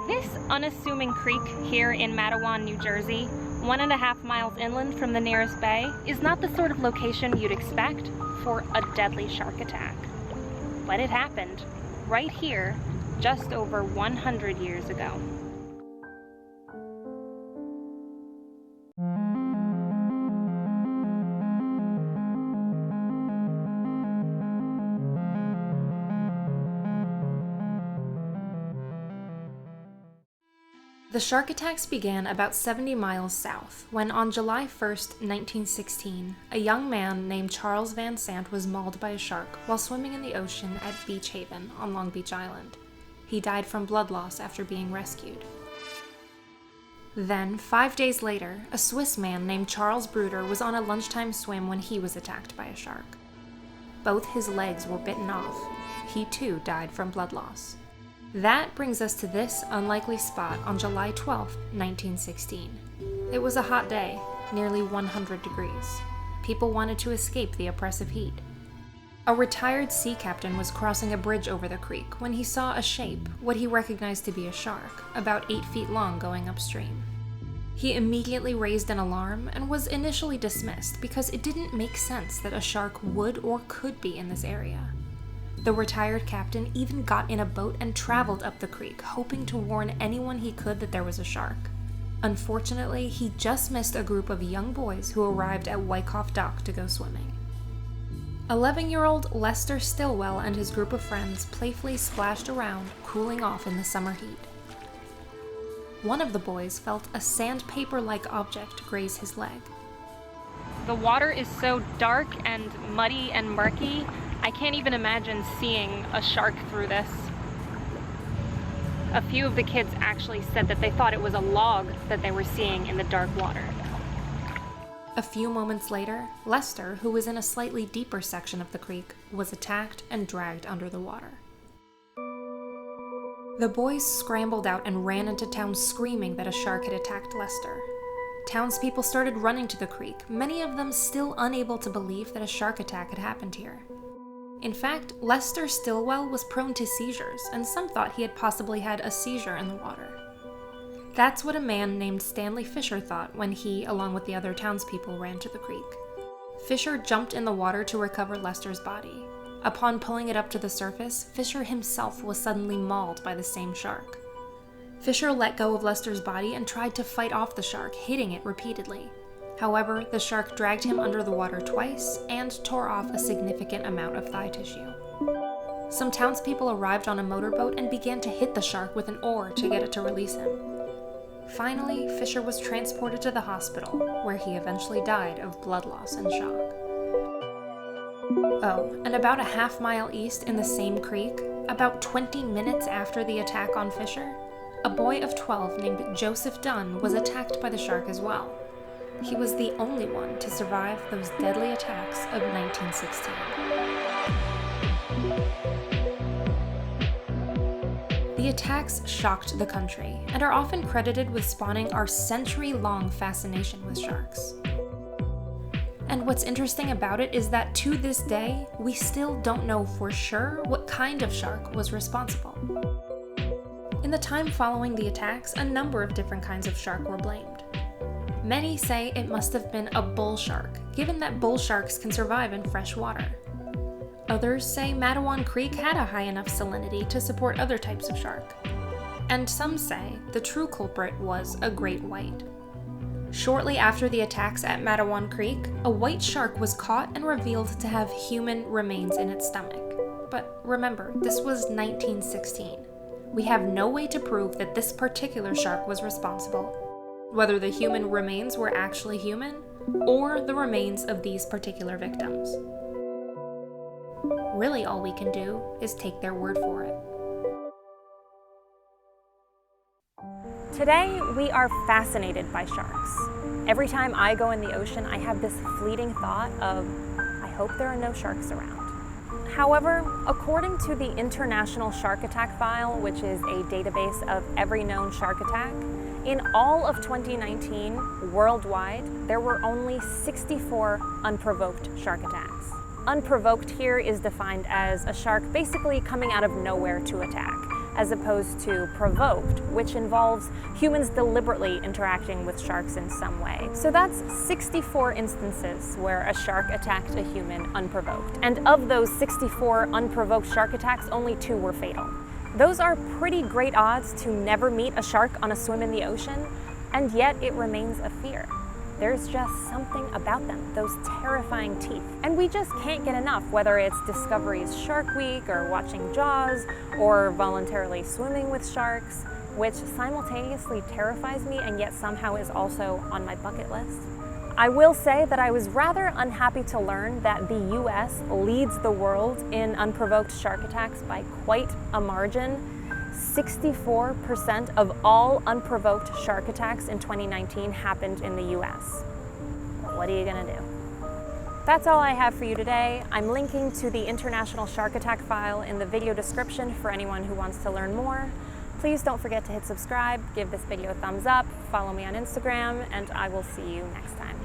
This unassuming creek here in Matawan, New Jersey, 1.5 miles inland from the nearest bay, is not the sort of location you'd expect for a deadly shark attack. But it happened right here just over 100 years ago. The shark attacks began about 70 miles south, when on July 1st, 1916, a young man named Charles Van Sant was mauled by a shark while swimming in the ocean at Beach Haven on Long Beach Island. He died from blood loss after being rescued. Then, 5 days later, a Swiss man named Charles Bruder was on a lunchtime swim when he was attacked by a shark. Both his legs were bitten off. He too died from blood loss. That brings us to this unlikely spot on July 12, 1916. It was a hot day, nearly 100 degrees. People wanted to escape the oppressive heat. A retired sea captain was crossing a bridge over the creek when he saw a shape, what he recognized to be a shark, about 8 feet long going upstream. He immediately raised an alarm and was initially dismissed because it didn't make sense that a shark would or could be in this area. The retired captain even got in a boat and traveled up the creek, hoping to warn anyone he could that there was a shark. Unfortunately, he just missed a group of young boys who arrived at Wyckoff Dock to go swimming. 11-year-old Lester Stillwell and his group of friends playfully splashed around, cooling off in the summer heat. One of the boys felt a sandpaper-like object graze his leg. The water is so dark and muddy and murky, I can't even imagine seeing a shark through this. A few of the kids actually said that they thought it was a log that they were seeing in the dark water. A few moments later, Lester, who was in a slightly deeper section of the creek, was attacked and dragged under the water. The boys scrambled out and ran into town screaming that a shark had attacked Lester. Townspeople started running to the creek, many of them still unable to believe that a shark attack had happened here. In fact, Lester Stillwell was prone to seizures, and some thought he had possibly had a seizure in the water. That's what a man named Stanley Fisher thought when he, along with the other townspeople, ran to the creek. Fisher jumped in the water to recover Lester's body. Upon pulling it up to the surface, Fisher himself was suddenly mauled by the same shark. Fisher let go of Lester's body and tried to fight off the shark, hitting it repeatedly. However, the shark dragged him under the water twice and tore off a significant amount of thigh tissue. Some townspeople arrived on a motorboat and began to hit the shark with an oar to get it to release him. Finally, Fisher was transported to the hospital, where he eventually died of blood loss and shock. Oh, and about a half-mile east in the same creek, about 20 minutes after the attack on Fisher, a boy of 12 named Joseph Dunn was attacked by the shark as well. He was the only one to survive those deadly attacks of 1916. The attacks shocked the country and are often credited with spawning our century-long fascination with sharks. And what's interesting about it is that to this day, we still don't know for sure what kind of shark was responsible. In the time following the attacks, a number of different kinds of shark were blamed. Many say it must have been a bull shark, given that bull sharks can survive in fresh water. Others say Matawan Creek had a high enough salinity to support other types of shark. And some say the true culprit was a great white. Shortly after the attacks at Matawan Creek, a white shark was caught and revealed to have human remains in its stomach. But remember, this was 1916. We have no way to prove that this particular shark was responsible, whether the human remains were actually human, or the remains of these particular victims. Really, all we can do is take their word for it. Today, we are fascinated by sharks. Every time I go in the ocean, I have this fleeting thought of, I hope there are no sharks around. However, according to the International Shark Attack File, which is a database of every known shark attack, in all of 2019, worldwide, there were only 64 unprovoked shark attacks. Unprovoked here is defined as a shark basically coming out of nowhere to attack. as opposed to provoked, which involves humans deliberately interacting with sharks in some way. So that's 64 instances where a shark attacked a human unprovoked. And of those 64 unprovoked shark attacks, only 2 were fatal. Those are pretty great odds to never meet a shark on a swim in the ocean, and yet it remains a fear. There's just something about them, those terrifying teeth. And we just can't get enough, whether it's Discovery's Shark Week or watching Jaws or voluntarily swimming with sharks, which simultaneously terrifies me and yet somehow is also on my bucket list. I will say that I was rather unhappy to learn that the US leads the world in unprovoked shark attacks by quite a margin. 64% of all unprovoked shark attacks in 2019 happened in the US. What are you gonna do? That's all I have for you today. I'm linking to the International Shark Attack file in the video description for anyone who wants to learn more. Please don't forget to hit subscribe, give this video a thumbs up, follow me on Instagram, and I will see you next time.